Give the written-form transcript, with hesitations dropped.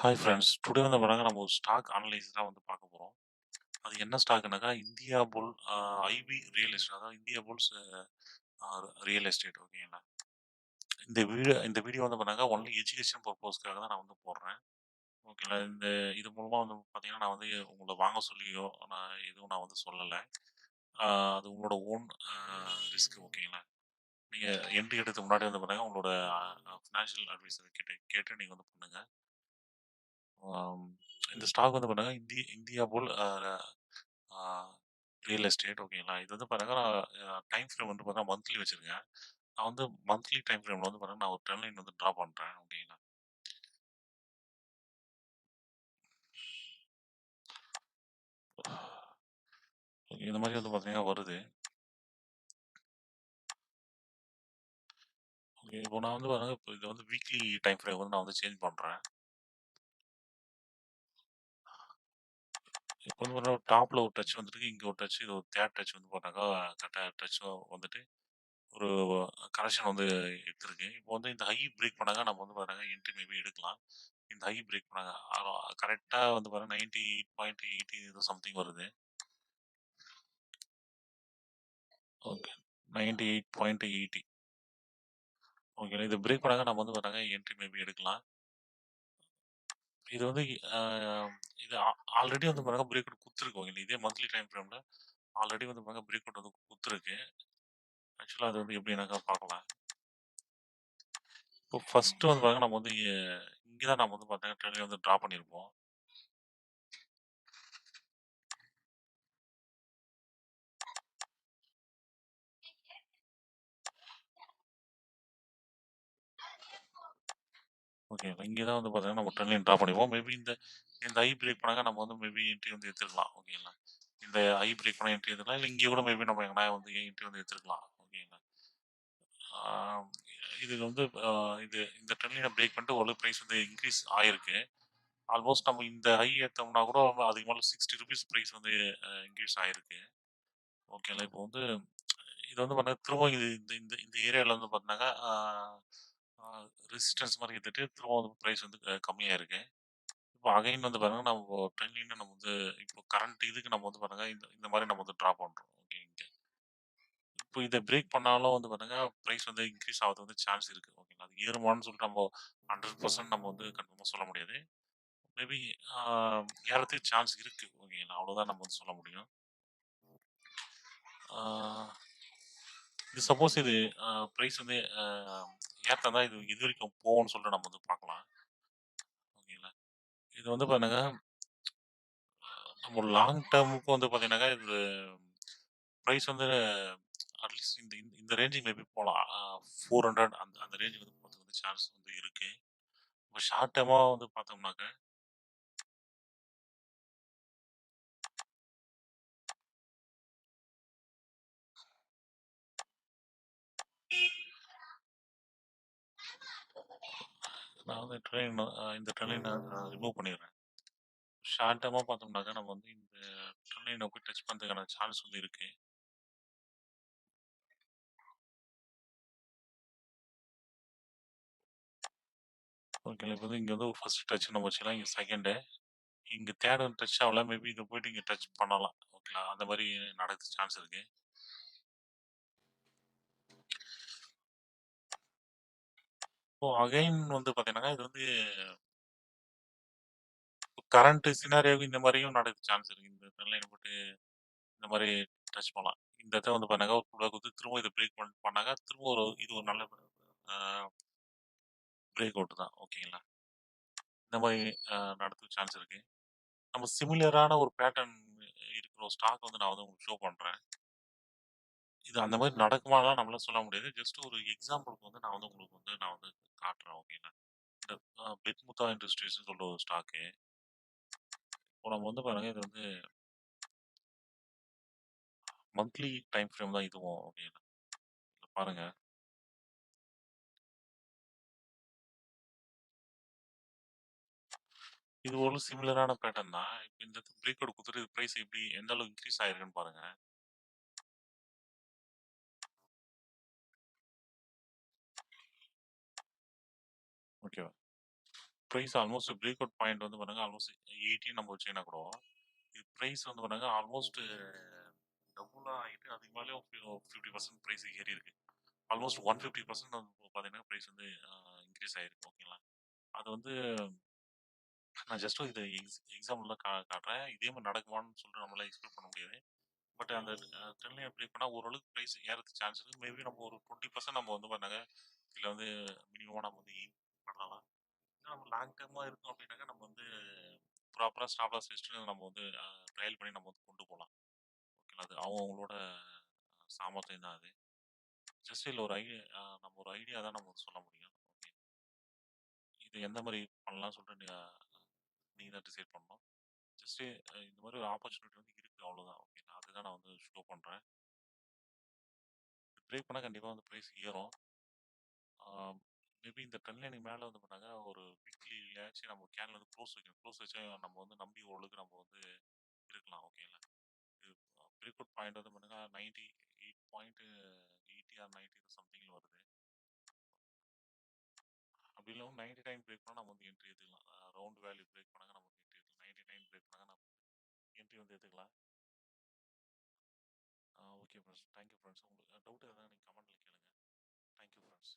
Hi friends. Today வந்து பாருங்க நம்ம ஒரு ஸ்டாக் அனலைஸ் தான் வந்து பார்க்க போறோம். அது என்ன ஸ்டாக்னாக்கா இந்தியா புல் ஐபி ரியல் எஸ்டேட், அதாவது இந்தியா புல்ஸ் ரியல் எஸ்டேட். ஓகேங்களா? இந்த வீடியோ வந்து பண்ணாங்க ஒன்லி எஜுகேஷன் பர்பஸ்க்காக தான் நான் வந்து போடுறேன். ஓகேங்களா? இது மூலமா வந்து பார்த்தீங்கன்னா, நான் வந்து உங்கள வாங்க சொல்லியோ எதுவும் நான் வந்து சொல்லல. ஆ அது உங்களோட ஓன் ரிஸ்க். ஓகேங்களா? நீங்க என்ட்ரி எடுக்கிறதுக்கு முன்னாடி வந்து பாருங்க உங்களோட ஃபினான்ஷியல் அட்வைசர் கிட்ட கேட்டு நீங்க வந்து பண்ணுங்க. ஆம், இந்த ஸ்டாக் வந்து பாருங்க இந்தியா புல் ஆ ரியல் எஸ்டேட். ஓகேங்களா? இது வந்து பாருங்க நான் டைம் ஃப்ரேம் வந்து பார்த்தா மந்த்லி வச்சிருக்கேன். நான் வந்து மந்த்லி டைம் ஃப்ரேம்ல வந்து பாருங்க நான் ஒரு ட்ரெண்ட் லைன் வந்து டிரா பண்றேன். ஓகேங்களா? இந்த மாரி வந்து பார்த்தீங்கன்னா வருது. ஓகே. இப்போ நான் வந்து பாருங்க இப்போ இது வந்து வீக்லி டைம் ஃப்ரேம் வந்து நான் வந்து சேஞ்ச் பண்றேன். இப்போ வந்து பாருங்க டாப்ல ஒரு டச் வந்துருக்கு. இங்க ஒரு டச், இது ஒரு 3 டச் வந்து போட்டாக்கா கரெக்ட்டா டச் வந்துட்டு ஒரு கரெக்ஷன் வந்து எடுத்திருக்கு. இப்போ வந்து இந்த ஹை பிரேக் பண்ணாங்க நம்ம வந்து பாருங்க என்ட்ரி மேபி எடுக்கலாம். இந்த ஹை பிரேக் பண்ணாங்க. கரெக்ட்டா வந்து பாருங்க 98.80 ஏதோ சம்திங் வருது. ஓகே. 98.80. ஓகே. இது பிரேக் பண்ணாங்க நம்ம வந்து பாருங்க என்ட்ரி மேபி எடுக்கலாம். இது வந்து அ இது ஆல்ரெடி வந்து பாருங்க பிரேக் அவுட் குடுத்துருக்கு. ஓகேங்களா? இதே மந்த்லி டைம் ஃப்ரேம்ல ஆல்ரெடி வந்து பாருங்க பிரேக் அவுட் வந்து குடுத்துருக்கு. ஆக்சுவலா அது வந்து எப்படினாக்கா பார்க்கலாம். இப்போ ஃபர்ஸ்ட் வந்து பாருங்க நம்ம வந்து இங்க தான் நம்ம வந்து பார்த்தீங்கன்னா ட்ரெயில வந்து டிரா பண்ணியிருப்போம். ஓகேங்களா? இங்க தான் வந்து பார்த்தீங்கன்னா நம்ம ட்ரெண்ட் லைன் டிரா பண்ணிருப்போம். மேபி இந்த இந்த ஐ பிரேக் பண்ணாங்க நம்ம வந்து மேபி என்ட்ரி வந்து எடுத்துக்கலாம். ஓகேங்களா? இந்த ஐ பிரேக் பண்ணா என்ட்ரி எடுத்துக்கலாம். இல்ல இங்க கூட மேபி நம்ம எங்கனா வந்து என்ட்ரி வந்து எடுத்துக்கலாம். ஓகேங்களா? ஆ இது வந்து இது இந்த ட்ரெண்ட் லைன பிரேக் பண்ணிட்டு ஓரளவு பிரைஸ் வந்து இன்கிரீஸ் ஆயிருக்கு. ஆல்மோஸ்ட் நம்ம இந்த ஹை ஏத்தோம்னா கூட அதுக்கு மேல ₹60 பிரைஸ் வந்து இன்கிரீஸ் ஆயிருக்கு. ஓகேங்களா? இப்போ வந்து இது வந்து பார்த்தீங்கன்னா, திரும்ப இது இந்த இந்த இந்த ஏரியால வந்து பார்த்தீங்கன்னாக்கா, ஆ ரெசிஸ்டன்ஸ் மாரி எடுத்துட்டு திரும்ப வந்து பிரைஸ் வந்து கம்மியா இருக்கு. இப்போ அகைன் வந்து பாருங்க நம்ம ட்ரெண்ட் லைன நம்ம வந்து இப்போ கரண்ட் இதுக்கு நம்ம வந்து பாருங்க இந்த இந்த மாரி நம்ம வந்து டிரா பண்றோம். ஓகே. இப்போ இத பிரேக் பண்ணாலும் வந்து பாருங்க பிரைஸ் வந்து இன்கிரீஸ் ஆகுறது வந்து சான்ஸ் இருக்கு. ஓகேங்களா? அது ஏறுமான்னு சொல்லிட்டு நம்ம 100% நம்ம வந்து கன்ஃபார்மா சொல்ல முடியாது. மேபி ஆ ஏறதுக்கு சான்ஸ் இருக்கு. ஓகேங்களா? அவ்வளோதான் நம்ம வந்து சொல்ல முடியும். ஆ இது சப்போஸ் இது பிரைஸ் வந்து ஏத்தனா இது இதுவரைக்கும் போகும்னு சொல்லிட்டு நம்ம வந்து பார்க்கலாம். ஓகேங்களா? இது வந்து பாருங்க நம்ம லாங் டேர்முக்கு வந்து பார்த்தீங்கன்னாக்கா, இது பிரைஸ் வந்து அட்லீஸ்ட் இந்த இந்த இந்த ரேஞ்சுக்கு மேபி போலாம். 400 அந்த அந்த ரேஞ்சுக்கு வந்து போறதுக்கு வந்து சான்ஸ் வந்து இருக்கு. இப்போ ஷார்ட் டேர்மா வந்து பார்த்தோம்னாக்க, நான் வந்து இந்த ட்ரெயின் ரிமூவ் பண்ணிடுறேன். ஷார்ட் டேர்மா பார்த்தோம்னாக்க, நம்ம வந்து இந்த ட்ரெயின போய் டச் பண்றதுக்கான சான்ஸ் வந்து இருக்கு. ஓகேங்களா? இப்போ வந்து இங்க வந்து ஃபர்ஸ்ட் டச் நம்ம வச்சுக்கலாம். இங்க செகண்டு. இங்க 3 டச் ஆகல. மேபி இத போயிட்டு இங்க டச் பண்ணலாம். ஓகேங்களா? அந்த மாரி நடக்க சான்ஸ் இருக்கு. இப்போ அகைன் வந்து பார்த்தீங்கன்னா, இது வந்து கரண்ட் சினாரியோக்கு இந்த மாரியும் நடக்க சான்ஸ் இருக்கு. இந்த லைன போட்டு இந்த மாரி டச் பண்ணலாம். இந்த இடத்துல வந்து பண்ணாங்க ஒரு புல் குடுத்து திரும்ப இத பிரேக் பண்ணாங்க. திரும்ப இது ஒரு நல்ல ஆ பிரேக் அவுட் தான். ஓகேங்களா? இந்த மாரி நடக்க சான்ஸ் இருக்கு. நம்ம சிமிலரான ஒரு பேட்டர்ன் இருக்கிற ஒரு ஸ்டாக் வந்து நான் வந்து உங்களுக்கு ஷோ பண்றேன். இது அந்த மாரி நடக்குமான்லாம் நம்மளால சொல்ல முடியாது. ஜஸ்ட் ஒரு எக்ஸாம்பிள்க்கு வந்து நான் வந்து உங்களுக்கு வந்து நான் வந்து காட்டுறேன். ஓகேங்களா? இந்த பிட்முத்தா இண்டஸ்ட்ரீஸ்ன்னு சொல்ற ஒரு ஸ்டாக்கு. இப்போ நம்ம வந்து பாருங்க இது வந்து மந்த்லி டைம் ஃப்ரேம் தான் இதுவும். ஓகேங்களா? இத பாருங்க. இது ஒரு சிமிலரான பேட்டர்ன் தான். இப்ப இந்த இடத்துல பிரேக் அவுட் குடுத்துட்டு பிரைஸ் எப்படி எந்த அளவுக்கு இன்கிரீஸ் ஆயிருக்குன்னு பாருங்க. ஓகேவா? Price almost break out point வந்து பாருங்க ஆல்மோஸ்ட் 18 நம்ம வச்சீங்கன்னா கூட இது பிரைஸ் வந்து பாருங்க ஆல்மோஸ்ட் டபுளா ஆகிட்டு அதுக்கு மேலே 50% பிரைஸ் ஏறி இருக்கு. ஆல்மோஸ்ட் 150% வந்து பார்த்தீங்கன்னா பிரைஸ் வந்து இன்க்ரீஸ் ஆயிருக்கு. ஓகேங்களா? அது வந்து நான் ஜஸ்ட் இது எக்ஸாம்பிள் தான் காட்டுறேன். இதே மாதிரி நடக்குமான்னு சொல்லிட்டு நம்மளால எக்ஸ்பெக்ட் பண்ண முடியாது. பட் அந்த ட்ரெண்ட் லைன் பிரேக் பண்ணால் ஓரளவுக்கு ப்ரைஸ் ஏறதுக்கு சான்ஸ் இருக்குது. மேபி நம்ம ஒரு 20% நம்ம வந்து பண்ணாங்க இதில் வந்து மினிமமாக நம்ம வந்து எய்ம் பண்ணலாம். இன்னும் நம்ம லாங் டேர்மாக இருக்கும் அப்படின்னாக்கா நம்ம வந்து ப்ராப்பராக ஸ்டாப் லாஸ் வச்சுட்டு நம்ம வந்து ட்ரையல் பண்ணி நம்ம வந்து கொண்டு போகலாம். ஓகேங்களா? அது அவங்களோட சாமர்த்தியம் தான் அது. ஜஸ்ட் இல்லை ஒரு ஐடியா நம்ம ஒரு ஐடியா தான் நம்ம வந்து சொல்ல முடியும். ஓகே, இது எந்த மாதிரி பண்ணலாம்னு சொல்லிட்டு நீங்கள் தான் டிசைட் பண்ணணும். ஜஸ்ட்டு இந்த மாதிரி ஒரு ஆப்பர்ச்சுனிட்டி வந்து இருக்குது அவ்வளோதான். ஓகேங்களா? அதுதான் நான் வந்து ஷோ பண்ணுறேன். பிரேக் பண்ணால் கண்டிப்பாக வந்து ப்ரைஸ் ஏறும். மேபி இந்த ட்ரெண்ட் லைனுக்கு மேலே வந்து பண்ணாங்க ஒரு வீக்லியாச்சும் நம்ம கேனில் வந்து க்ளோஸ் வைக்கணும். க்ளோஸ் வச்சா நம்ம வந்து நம்பி ஓரளவுக்கு நம்ம வந்து இருக்கலாம். ஓகேங்களா? இது பிரேக் அவுட் பாயிண்ட் வந்து பண்ணுங்க 98.80 ஆர் 90 சம்திங்கில் வருது. அப்படி இல்லாமல் 99 பிரேக் பண்ணால் நம்ம வந்து என்ட்ரி எடுத்துக்கலாம். ரவுண்ட் வேல்யூ பிரேக் பண்ணாங்க நம்ம வந்து என்ட்ரி எடுத்துக்கலாம். 99 பிரேக் பண்ணாங்க நம்ம என்ட்ரி வந்து எடுத்துக்கலாம். Okay friends, thank you friends. உங்களுக்கு டவுட் எதாவது நீங்கள் கமெண்ட்டில் கேளுங்க. Thank you friends.